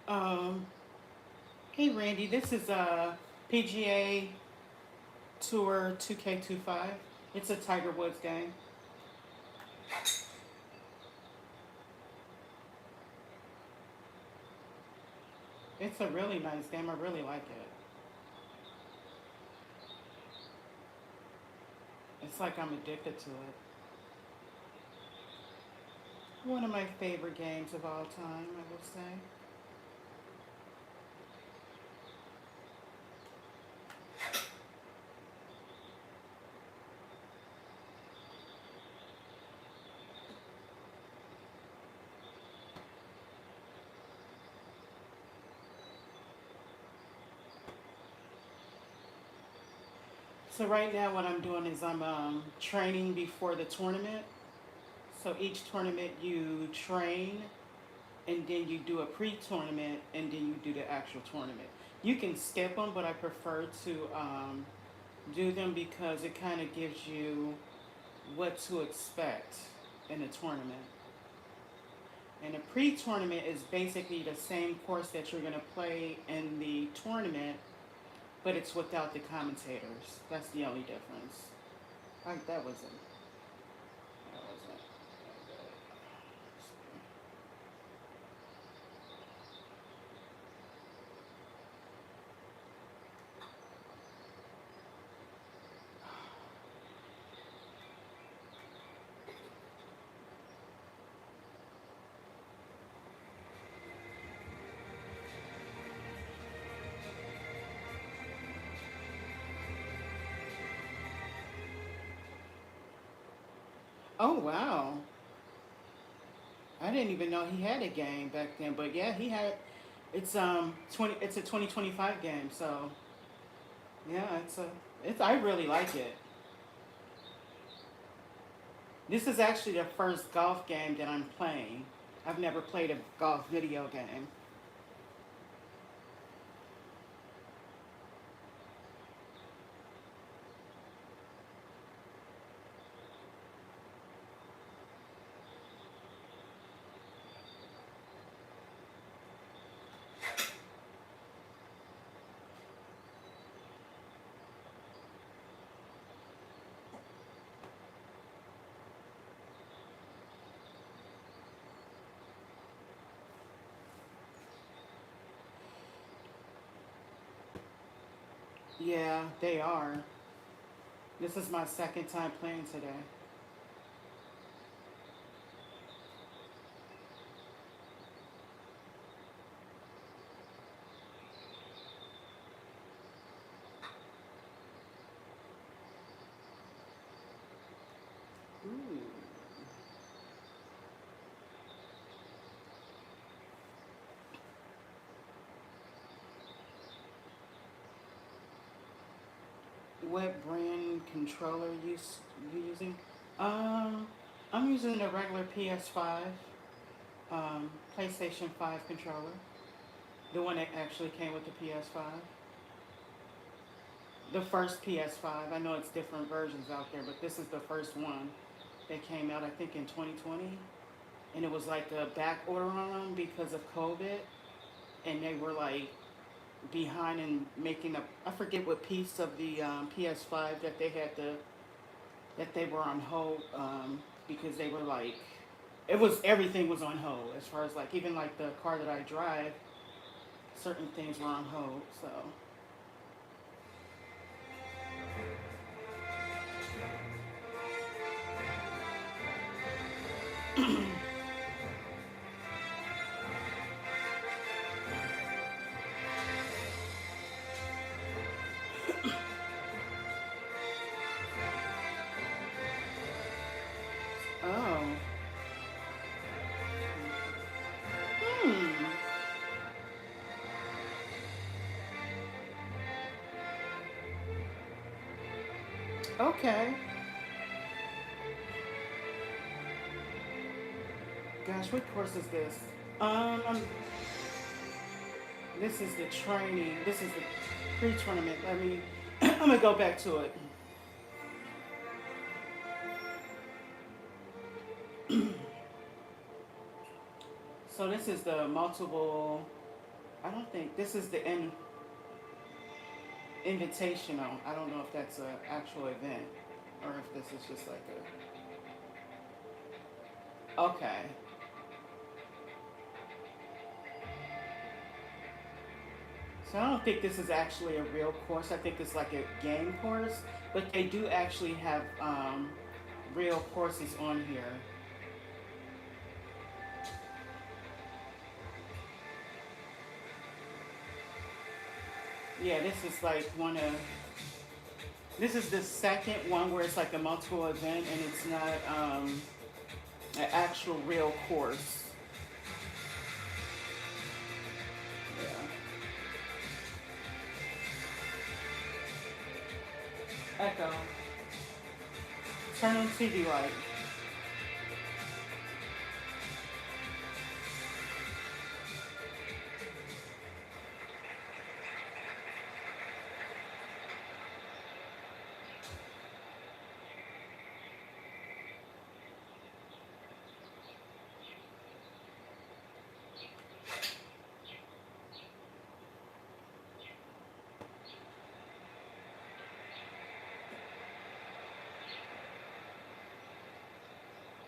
Um, hey Randy, this is PGA Tour 2K25. It's a Tiger Woods game. It's a really nice game. I really like it. It's like I'm addicted to it. One of my favorite games of all time, I would say. So right now, what I'm doing is I'm training before the tournament. So each tournament you train, and then you do a pre-tournament, and then you do the actual tournament. You can skip them, but I prefer to do them because it kind of gives you what to expect in a tournament. And a pre-tournament is basically the same course that you're going to play in the tournament, but it's without the commentators. That's the only difference. That wasn't. That wasn't. Oh wow! I didn't even know he had a game back then. But yeah, he had. It's 20. It's a 2025 game. So yeah, it's. I really like it. This is actually the first golf game that I'm playing. I've never played a golf video game. Yeah, they are. This is my second time playing today. Ooh. What brand controller you using? Um, I'm using the regular PS5, PlayStation 5 controller. The one that actually came with the PS5. The first PS5. I know it's different versions out there, but this is the first one that came out, I think, in 2020. And it was like a back order on them because of COVID. And they were like behind in making a, I forget what piece of the PS5 that they had to, that they were on hold because they were like, it was, everything was on hold as far as like, even like the car that I drive, certain things were on hold. So, oh, hmm, okay. Gosh, what course is this? I'm, this is the training. This is the pre-tournament. Let me. I'm gonna go back to it. So this is the multiple. I don't think this is the invitational. I don't know if that's an actual event or if this is just like a. Okay. So I don't think this is actually a real course. I think it's like a game course, but they do actually have real courses on here. Yeah, this is like one of. This is the second one where it's like a multiple event and it's not an actual real course. Yeah. Echo. Turn on TV light.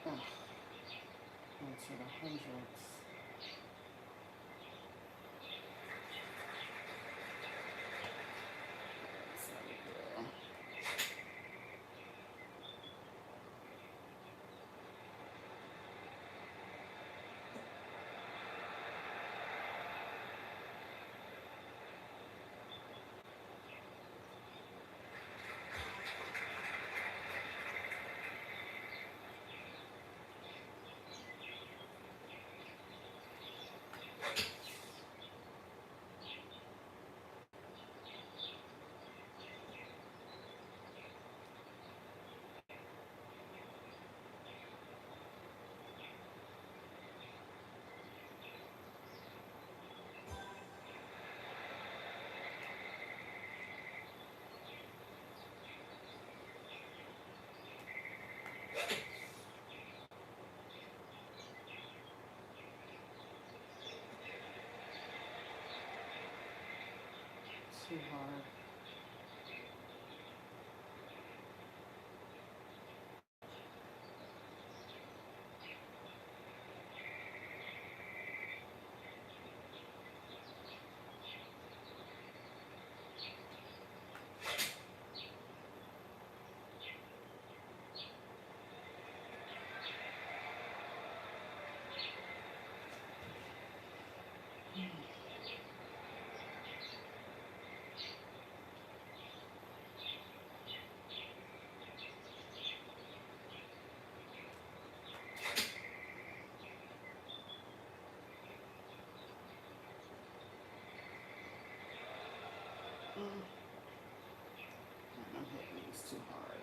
Oh, into the hundreds. So, yeah. Too hard. Mm. I'm hitting these too hard.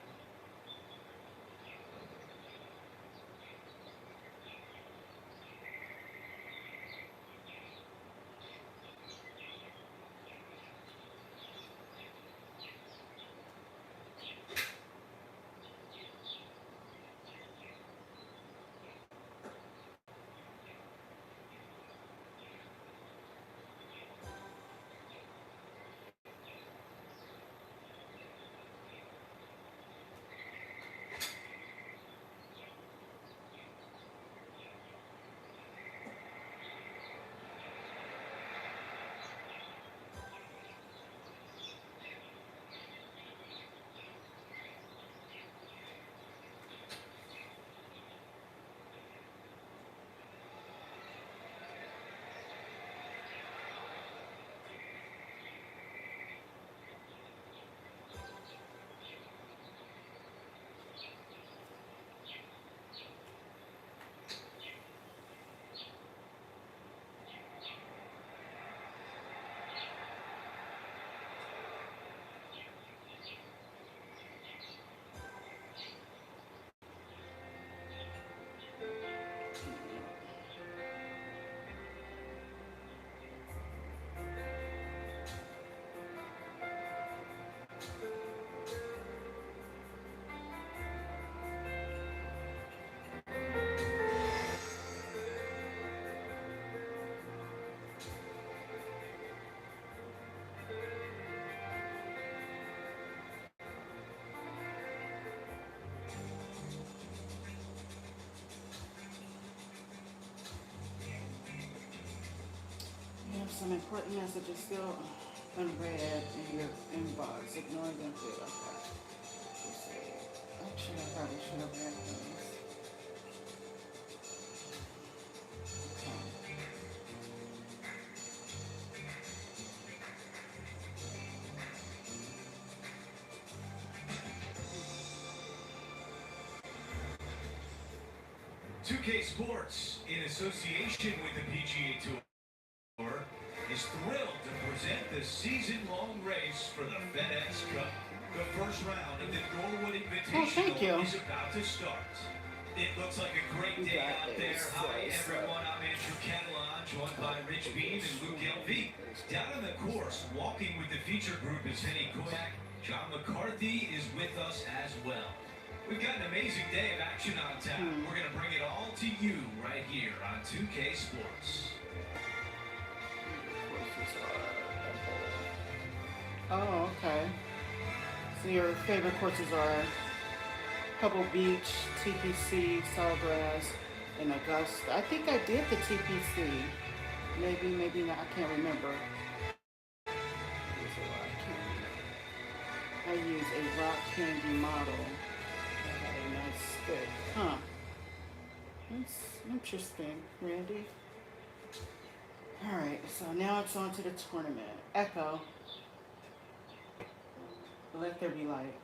have some important messages still unread in your inbox. Ignoring them too. Okay. Let's see. Actually, I probably should have read those. Okay. 2K Sports, in association with the PGA Tour, is thrilled to present the season-long race for the FedEx Cup. The first round of the Norwood Invitational is about to start. It looks like a great day out there. Hi, everyone. I'm Andrew Catalan, joined by Rich Beam and Luke LV. Down on the course, walking with the feature group is Henny Koyak. John McCarthy is with us as well. We've got an amazing day of action on tap. We're going to bring it all to you right here on 2K Sports. Oh, okay. So your favorite courses are Pebble Beach, TPC, Sawgrass, and Augusta. I think I did the TPC. Maybe, maybe not. I can't remember. I use a rock candy model. I had a nice stick. Huh. That's interesting, Randy. Alright, so now it's on to the tournament. Echo. Let there be light.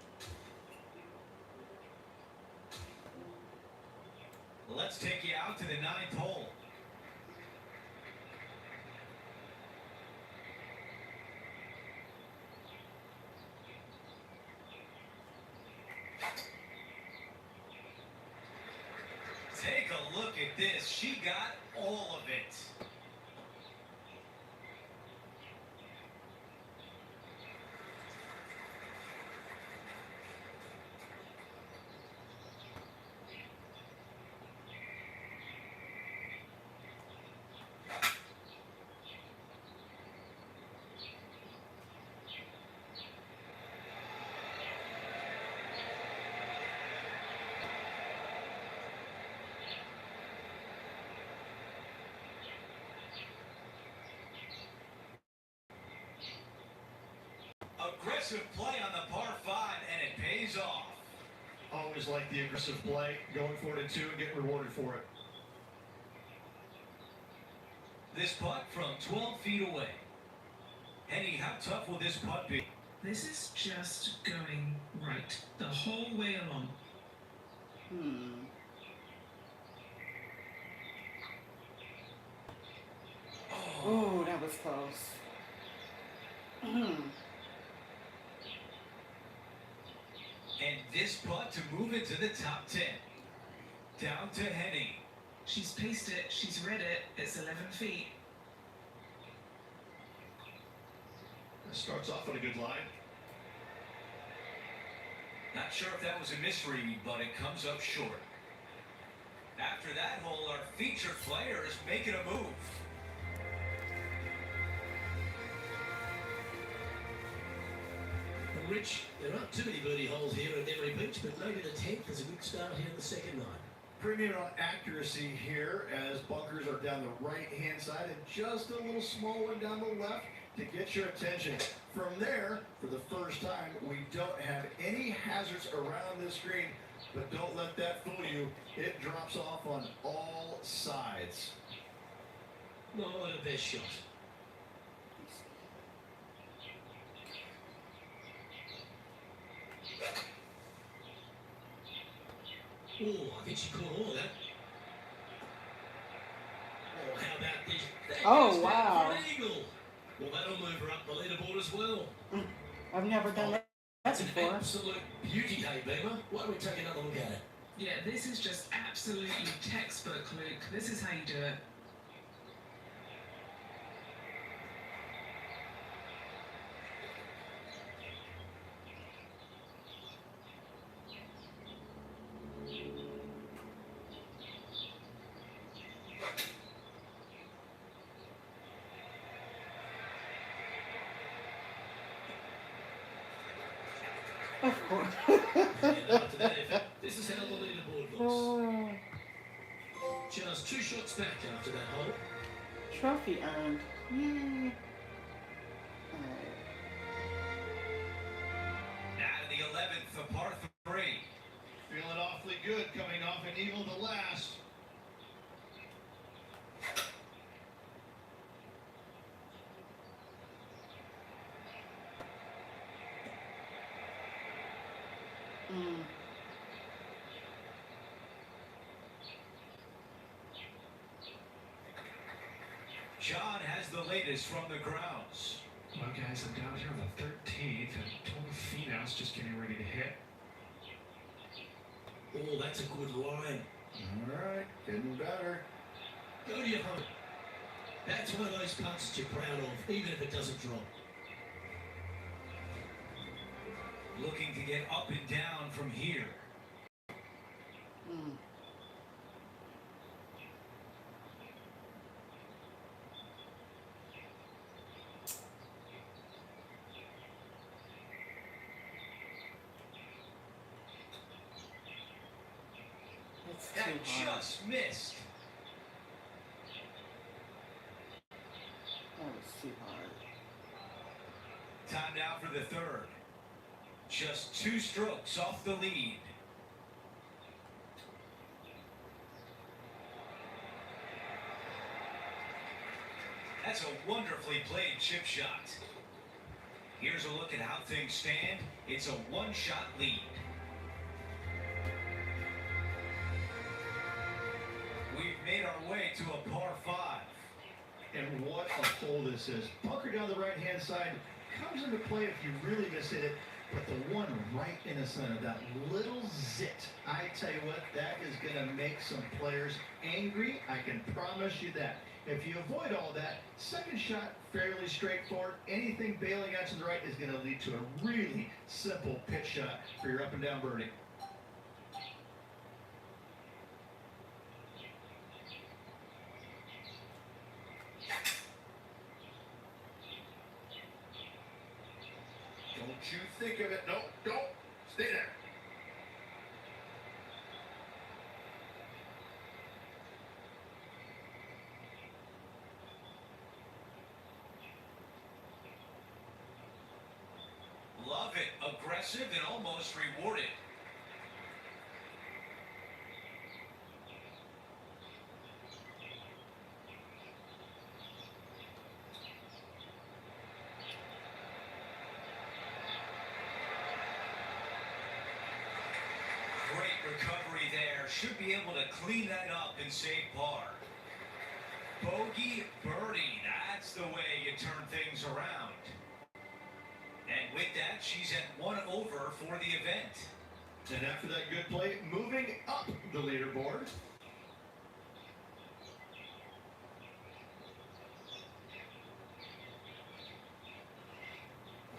Let's take you out to the 9th hole. Take a look at this. She got all of it. Aggressive play on the par 5, and it pays off. Always like the aggressive play, going for it in 2 and getting rewarded for it. This putt from 12 feet away. Henny, how tough will this putt be? This is just going right the whole way along. Oh, that was close. And this putt to move into the top 10. Down to Henny. She's paced it, she's read it, it's 11 feet. It starts off on a good line. Not sure if that was a misread, but it comes up short. After that hole, our featured player is making a move. Rich, there aren't too many birdie holes here at every pitch, but maybe the 10th is a good start here in the second night. Premium on accuracy here as bunkers are down the right-hand side and just a little small one down the left to get your attention. From there, for the first time, we don't have any hazards around this green, but don't let that fool you. It drops off on all sides. Not a best shot. Oh, I think she caught all of that. Oh, how about this? Oh, wow. For an eagle. Well, that'll move her up the leaderboard as well. I've never done that That's an before. absolute beauty, hey, Beamer. Why don't we take another look at it? Yeah, this is just absolutely textbook, Luke. This is how you do it. Of course. And after that effort, this is how the leaderboard looks. Oh, Just 2 shots back after that hole. trophy earned. Yeah. Alright. Now to the 11th, a par 3. Feeling awfully good coming off an eagle the last. Mm. John has the latest from the grounds. Well, guys, I'm down here on the 13th, and total finals just getting ready to hit. Oh, that's a good line. All right, getting better. Go to your home. That's one of those putts that you're proud of, even if it doesn't drop. Looking to get up and down from here. Mm. That's too That hard. just missed. That was too hard. Time now for the third. Just 2 strokes off the lead. That's a wonderfully played chip shot. Here's a look at how things stand. It's a 1-shot lead. We've made our way to a par 5. And what a hole this is. Bunker down the right-hand side comes into play if you really miss it. But the one right in the center, that little zit, I tell you what, that is going to make some players angry. I can promise you that. If you avoid all that, second shot, fairly straightforward. Anything bailing out to the right is going to lead to a really simple pitch shot for your up and down birdie. Don't you think of it. No, don't. Stay there. Love it. Aggressive and almost rewarded. Great recovery there. Should be able to clean that up and save par. Bogey birdie. That's the way you turn things around. And with that, she's at 1 over for the event. And after that good play, moving up the leaderboard.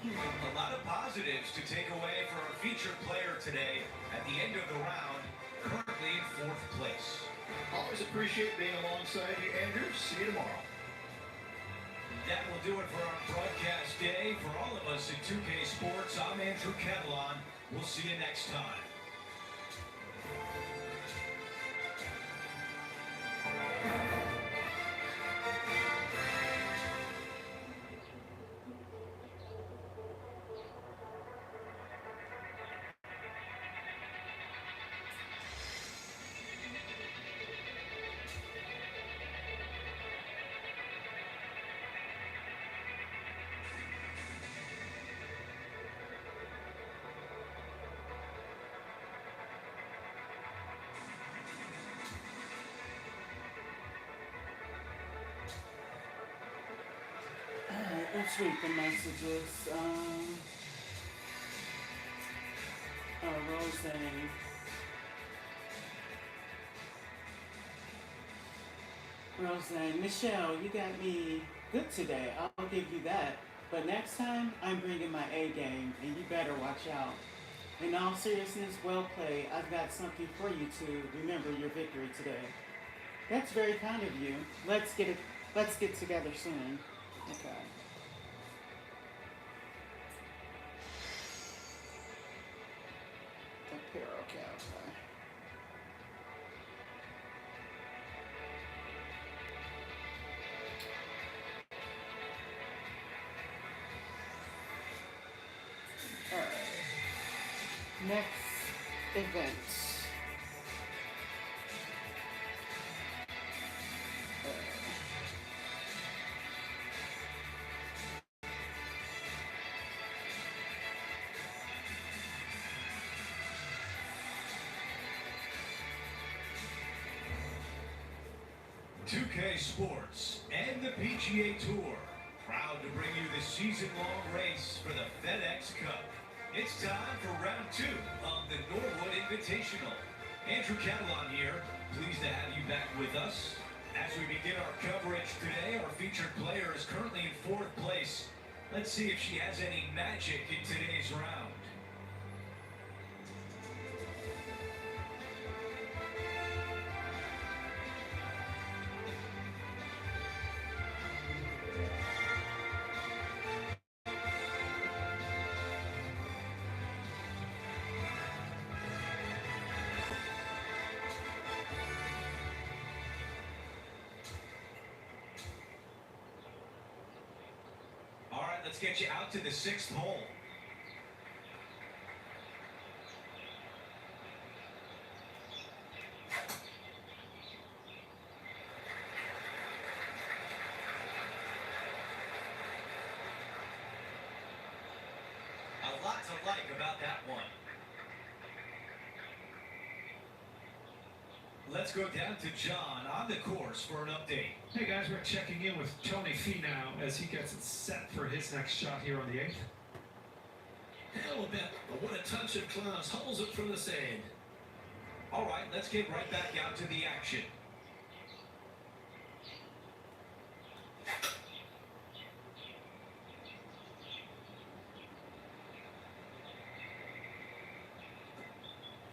A lot of positives to take away for our featured player today at the end of the round, currently in 4th place. Always appreciate being alongside you, Andrew. See you tomorrow. That will do it for our broadcast day. For all of us at 2K Sports, I'm Andrew Catalan. We'll see you next time. Alright, let's read the messages. Roseanne. Roseanne, Michelle, you got me good today. I'll give you that. But next time, I'm bringing my A game, and you better watch out. In all seriousness, well played. I've got something for you to remember your victory today. That's very kind of you. Let's get together soon. Okay. Up here, okay. Alright. Next event. 2K Sports and the PGA Tour, proud to bring you the season-long race for the FedEx Cup. It's time for round 2 of the Norwood Invitational. Andrew Catalon here, pleased to have you back with us. As we begin our coverage today, our featured player is currently in 4th place. Let's see if she has any magic in today's round. All right, let's get you out to the 6th hole. A lot to like about that one. Let's go down to John on the course for an update. Hey guys, we're checking in with Tony Finau as he gets it set for his next shot here on the 8th. How about what a touch of class, holds it from the sand. All right, let's get right back out to the action.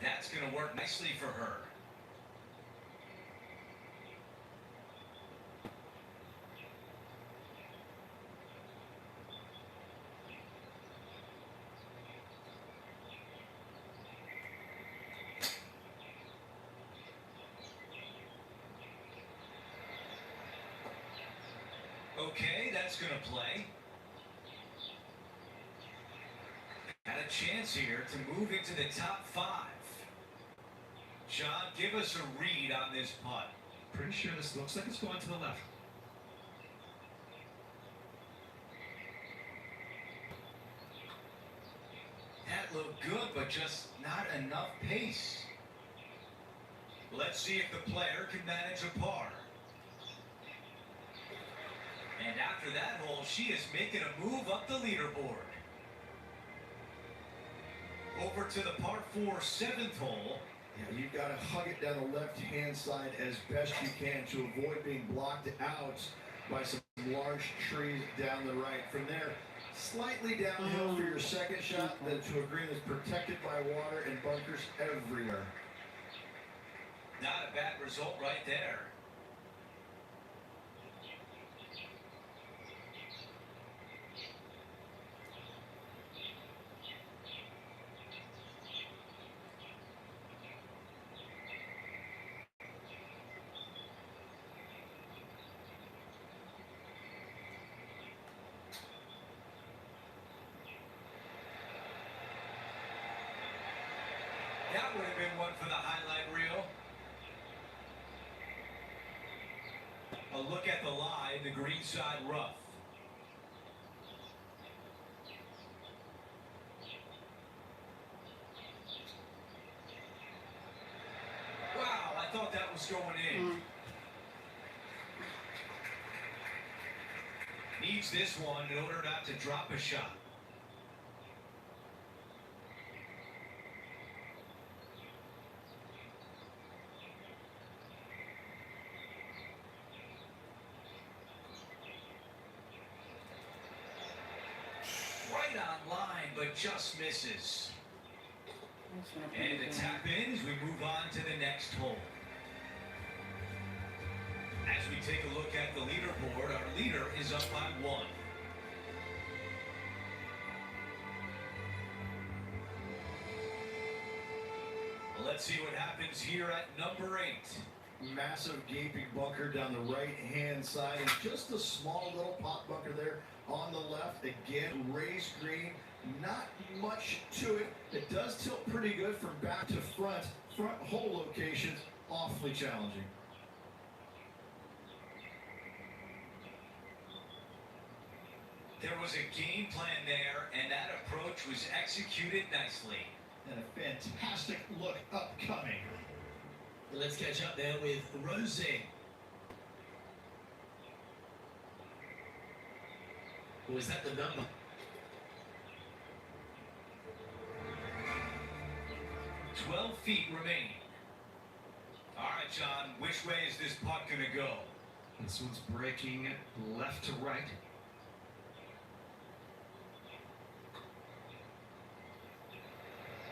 That's going to work nicely for her. Okay, that's going to play. Had a chance here to move into the top 5. John, give us a read on this putt. Pretty sure this looks like it's going to the left. That looked good, but just not enough pace. Let's see if the player can manage a par. And after that hole, she is making a move up the leaderboard. Over to the par 4 7th hole. Yeah, you've got to hug it down the left-hand side as best you can to avoid being blocked out by some large trees down the right. From there, slightly downhill for your second shot, then to a green that's protected by water and bunkers everywhere. Not a bad result right there. That would have been one for the highlight reel. A look at the lie in the greenside rough. Wow, I thought that was going in. Needs this one in order not to drop a shot. Right on line, but just misses. And the tap in as we move on to the next hole. As we take a look at the leaderboard, our leader is up by 1. Let's see what happens here at number 8. massive gaping bunker down the right-hand side, and just a small little pot bunker there on the left. Again, raised green, not much to it. It does tilt pretty good from back to front. Front hole locations, awfully challenging. There was a game plan there, and that approach was executed nicely. And a fantastic look upcoming. Let's catch up now with Rosie. Or is that the number? "12 feet remaining." All right, John, which way is this putt going to go? This one's breaking left to right.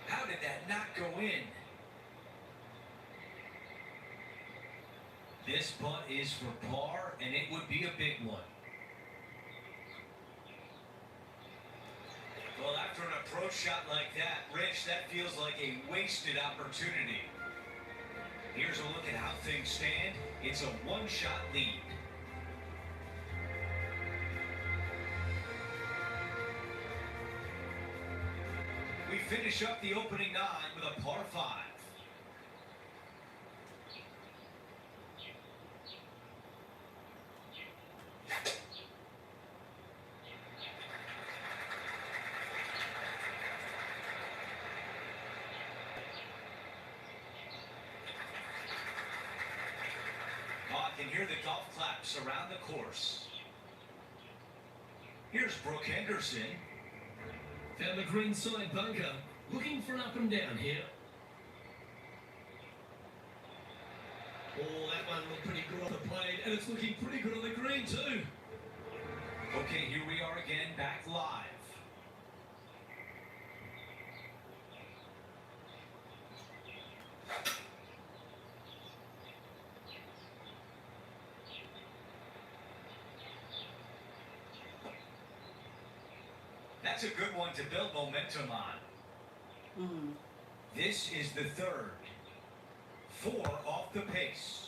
How did that not go in? This putt is for par, and it would be a big one. Well, after an approach shot like that, Rich, that feels like a wasted opportunity. Here's a look at how things stand. It's a one-shot lead. We finish up the opening 9 with a par 5. I can hear the golf claps around the course. Here's Brooke Henderson. Found the green side bunker. Looking for an up and down here. Oh, that one looked pretty good on the plate, and it's looking pretty good on the green too. Okay, here we are again, back live. That's a good one to build momentum on. This is the 3rd. 4 off the pace.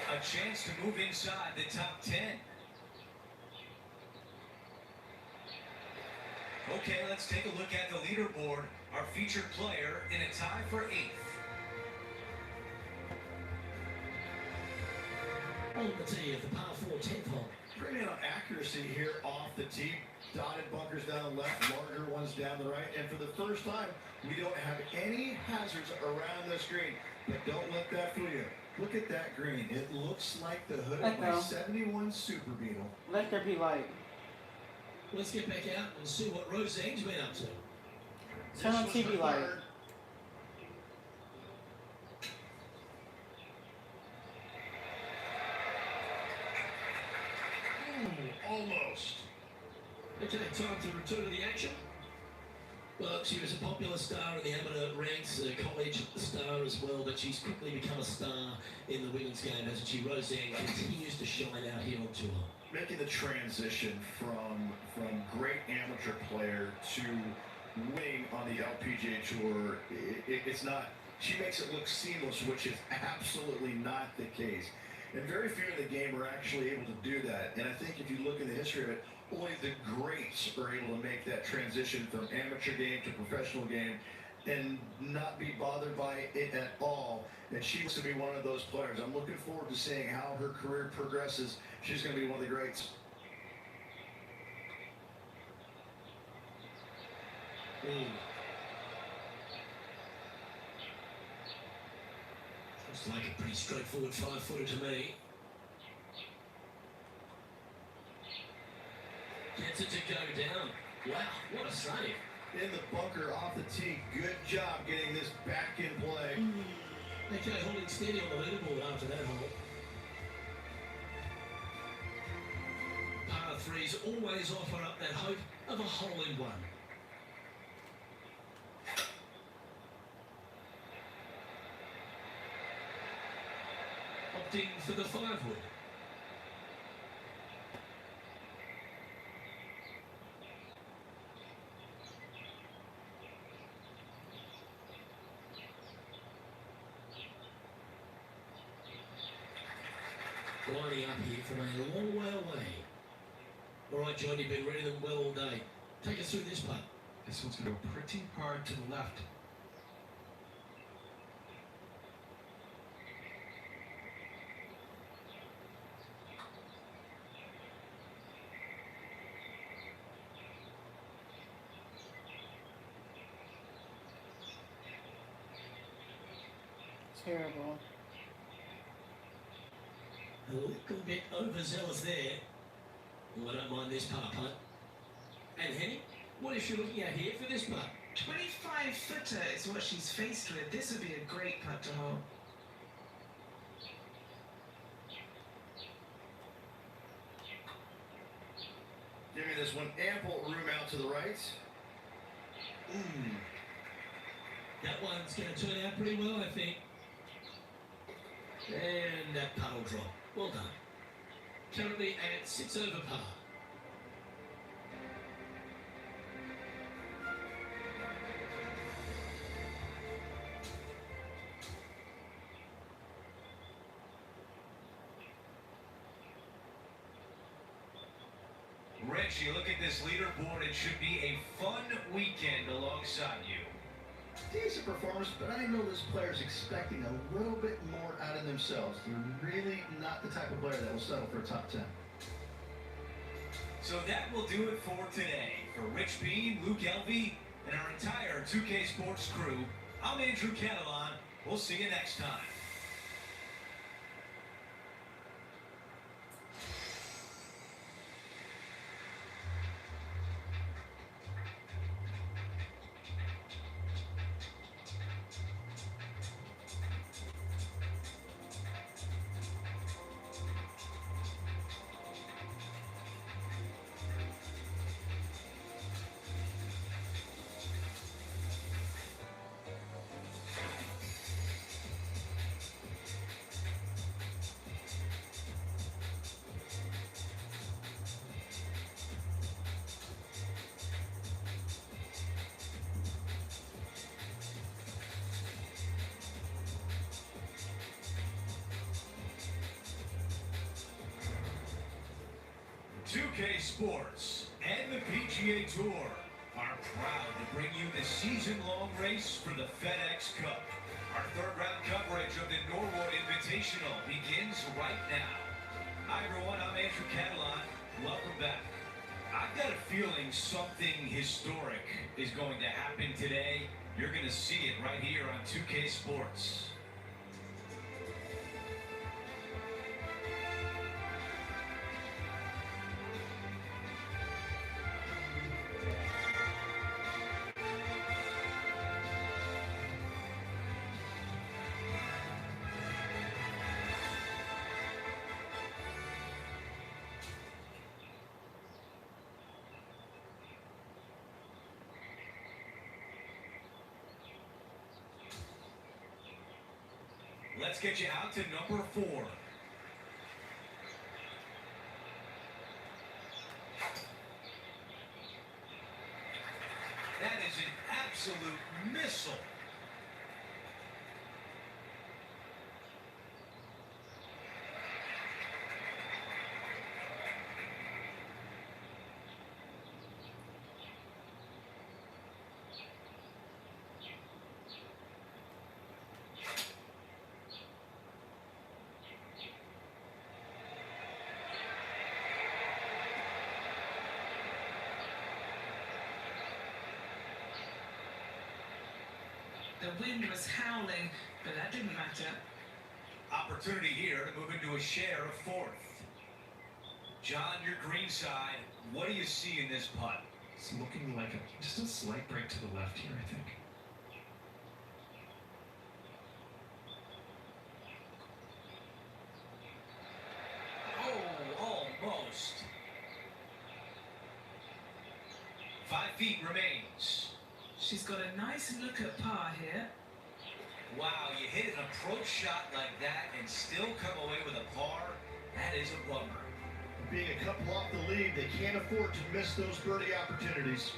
A chance to move inside the top 10. Okay, let's take a look at the leaderboard. Our featured player in a tie for 8th. On the tee of the par 4 10th hole. Premium accuracy here off the tee. Dotted bunkers down the left, larger ones down the right. And for the first time, we don't have any hazards around this green. But don't let that fool you. Look at that green. It looks like the hood of my 71 Super Beetle. Let there be light. Let's get back out and see what Roseanne's been up to. Turn on TV light. Almost. Okay, time to return to the action. Well, she was a popular star in the amateur ranks, a college star as well, but she's quickly become a star in the women's game, hasn't she? Roseanne continues to shine out here on tour. Making the transition from great amateur player to winning on the LPGA Tour, it's not, she makes it look seamless, which is absolutely not the case. And very few in the game are actually able to do that. And I think if you look in the history of it, only the greats are able to make that transition from amateur game to professional game and not be bothered by it at all. And she looks to be one of those players. I'm looking forward to seeing how her career progresses. She's going to be one of the greats. Looks like a pretty straightforward 5-footer to me. Gets it to go down. Wow, what a save. In the bunker off the tee. Good job getting this back in play. Okay, holding steady on the leaderboard after that hole. threes always offer up that hope of a hole-in-one. Opting for the 5-wood. Lining up here from a long way away. All right, John, you've been reading them well all day. Take us through this putt. This one's going to go pretty hard to the left. Terrible. A little bit overzealous there. Well, I don't mind this par putt. And Henny, what is she looking at here for this putt? 25-footer is what she's faced with. This would be a great putt to hole. Give me this one. Ample room out to the right. That one's going to turn out pretty well, I think. And that putt will drop. Well done. Currently at 6 over par. Rich, you look at this leaderboard, it should be a fun weekend alongside you. Decent performance, but I know this player's expecting a little bit more out of themselves. They're really not the type of player that will settle for a top 10. So that will do it for today. For Rich Bean, Luke Elvey, and our entire 2K Sports crew, I'm Andrew Catalan. We'll see you next time. UK Sports and the PGA Tour are proud to bring you the season-long race for the FedEx Cup. Our third-round coverage of the Norwood Invitational begins right now. Hi, everyone. I'm Andrew Catalan. Welcome back. I've got a feeling something historic is going to happen today. You're going to see it right here on 2K Sports. Let's get you out to number 4. That is an absolute missile. The wind was howling, but that didn't matter. Opportunity here to move into a share of 4th. John, your green side, what do you see in this putt? It's looking like just a slight break to the left here, I think. Oh, almost. feet remains. She's got a nice look at par here. Wow, you hit an approach shot like that and still come away with a par? That is a bummer. Being a couple off the lead, they can't afford to miss those birdie opportunities.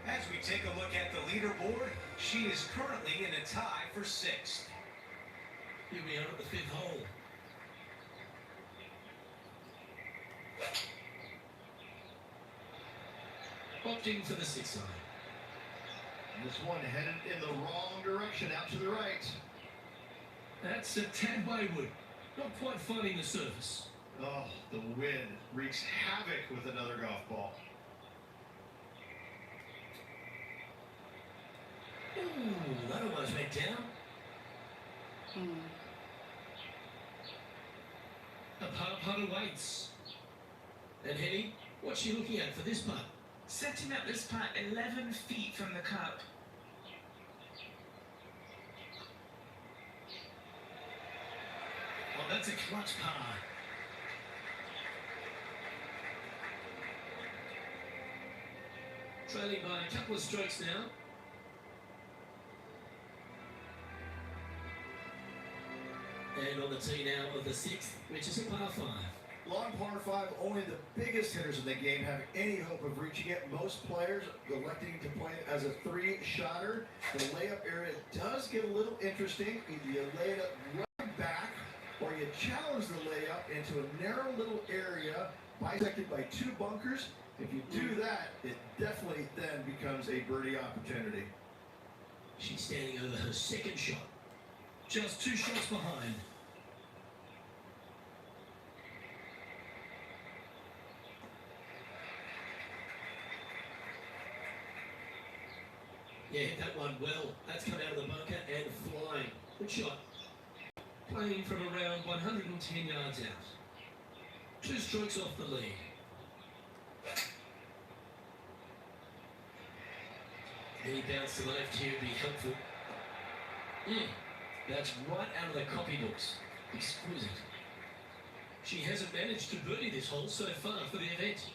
As we take a look at the leaderboard, she is currently in a tie for 6th. Here we are at the 5th hole. Opting for the 6th side. This one headed in the wrong direction, out to the right. That's a tad wayward. Not quite finding the surface. Oh, the wind wreaks havoc with another golf ball. Ooh, that almost went down. A par putt awaits. And Henny, what's she looking at for this putt? Setting up this putt 11 feet from the cup. Oh, that's a clutch par. Trailing by a couple of strokes now. And on the tee now of the 6th, which is a par 5. Long par 5, only the biggest hitters in the game have any hope of reaching it. Most players electing to play it as a 3-shotter. The layup area does get a little interesting. Either you lay it up right back, or you challenge the layup into a narrow little area bisected by 2 bunkers. If you do that, it definitely then becomes a birdie opportunity. She's standing over her 2nd shot. Just 2 shots behind. Yeah, hit that one well. That's come out of the bunker and flying. Good shot. Playing from around 110 yards out. 2 strokes off the lead. Any bounce to the left here would be helpful. That's right out of the copybooks. Exquisite. She hasn't managed to birdie this hole so far for the event.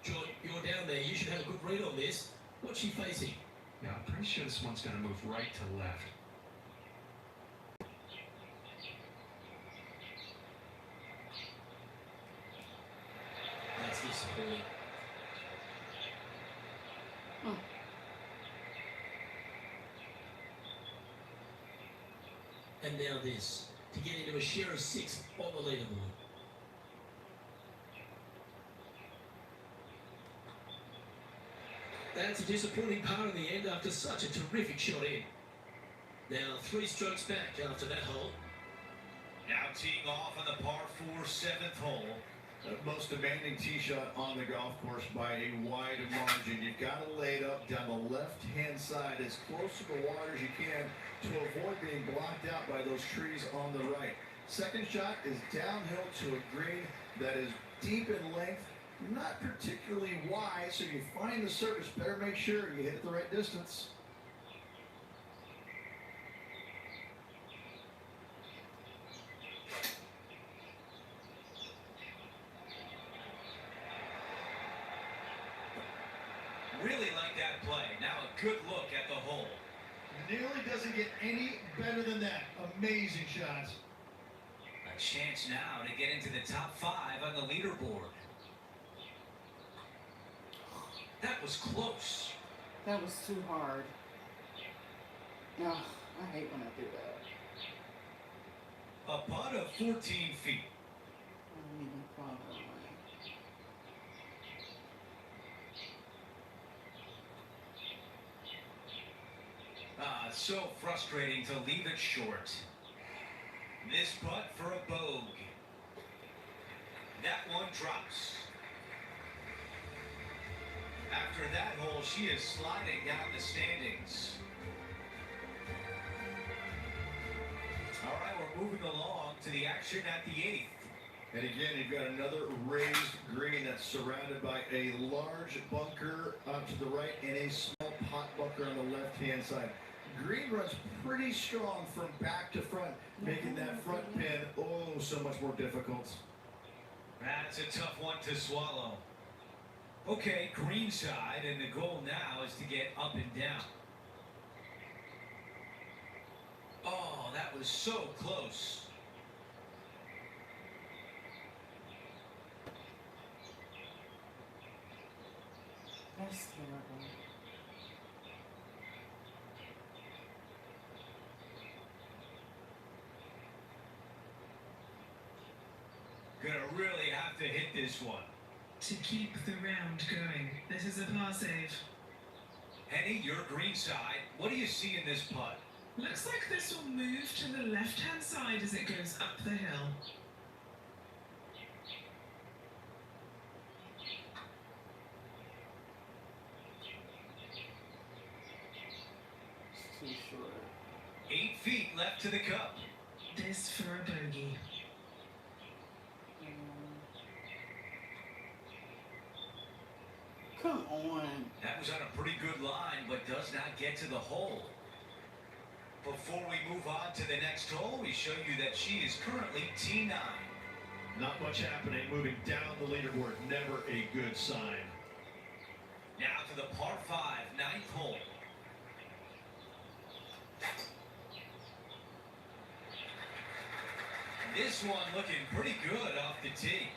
John, you're down there. You should have a good read on this. What's she facing? Yeah, I'm pretty sure this one's going to move right to left. That's disappointing. And now this, to get into a share of 6 on the leaderboard. That's a disappointing par in the end after such a terrific shot in. Now 3 strokes back after that hole. Now teeing off on the par 4 7th hole. The most demanding tee shot on the golf course by a wide margin. You've got to lay it up down the left-hand side as close to the water as you can to avoid being blocked out by those trees on the right. Second shot is downhill to a green that is deep in length, not particularly wide, so you find the surface. Better make sure you hit it the right distance. Really like that play. Now a good look at the hole. Nearly doesn't get any better than that. Amazing shots. A chance now to get into the top 5 on the leaderboard. That was close. That was too hard. No, I hate when I do that. A putt of 14 feet. I don't even follow the line. So frustrating to leave it short. This putt for a bogey. That one drops. After that hole, she is sliding down the standings. All right, we're moving along to the action at the 8th. And again, you've got another raised green that's surrounded by a large bunker to the right and a small pot bunker on the left-hand side. Green runs pretty strong from back to front, making that front pin so much more difficult. That's a tough one to swallow. Okay, green side, and the goal now is to get up and down. Oh, that was so close. That's terrible. Gonna really have to hit this one. To keep the round going. This is a par save. Henny, your green side. What do you see in this putt? Looks like this will move to the left-hand side as it goes up the hill. It's too short. 8 feet left to the cup. This for a bogey. Come on. That was on a pretty good line, but does not get to the hole. Before we move on to the next hole, we show you that she is currently T9. Not much happening moving down the leaderboard. Never a good sign. Now to the par 5, 9th hole. This one looking pretty good off the tee.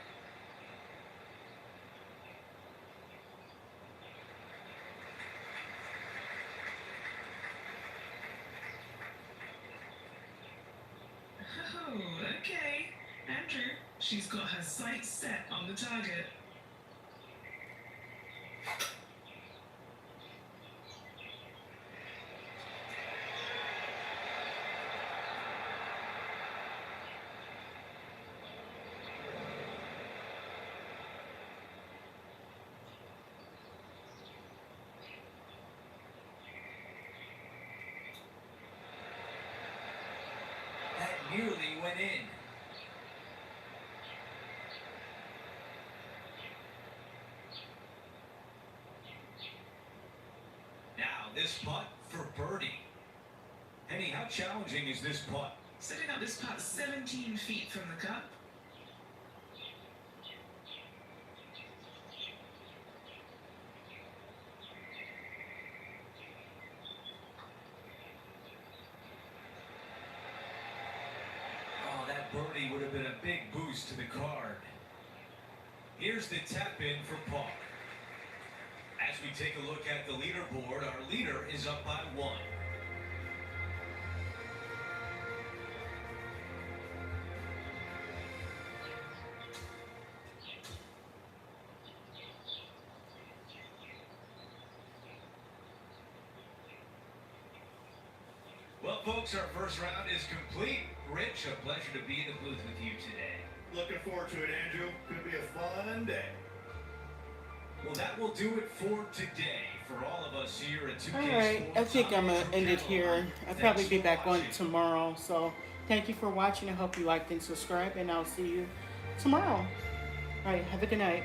Oh, okay. Andrew, she's got her sights set on the target. That nearly went in. Now this putt for birdie. Henny, how challenging is this putt? Setting up this putt 17 feet from the cup. Oh, that birdie would have been a big boost to the card. Here's the tap in for par. As we take a look at the leaderboard, our leader is up by 1. Well, folks, our first round is complete. Rich, a pleasure to be in the booth with you today. Looking forward to it, Andrew. Could be a fun day. Well, that will do it for today. For all of us here at 2K All right, I Sports, think I'm I'm gonna end it here. I'll Thanks probably be for back on watching. tomorrow. So thank you for watching. I hope you liked and subscribed, and I'll see you tomorrow. All right, have a good night.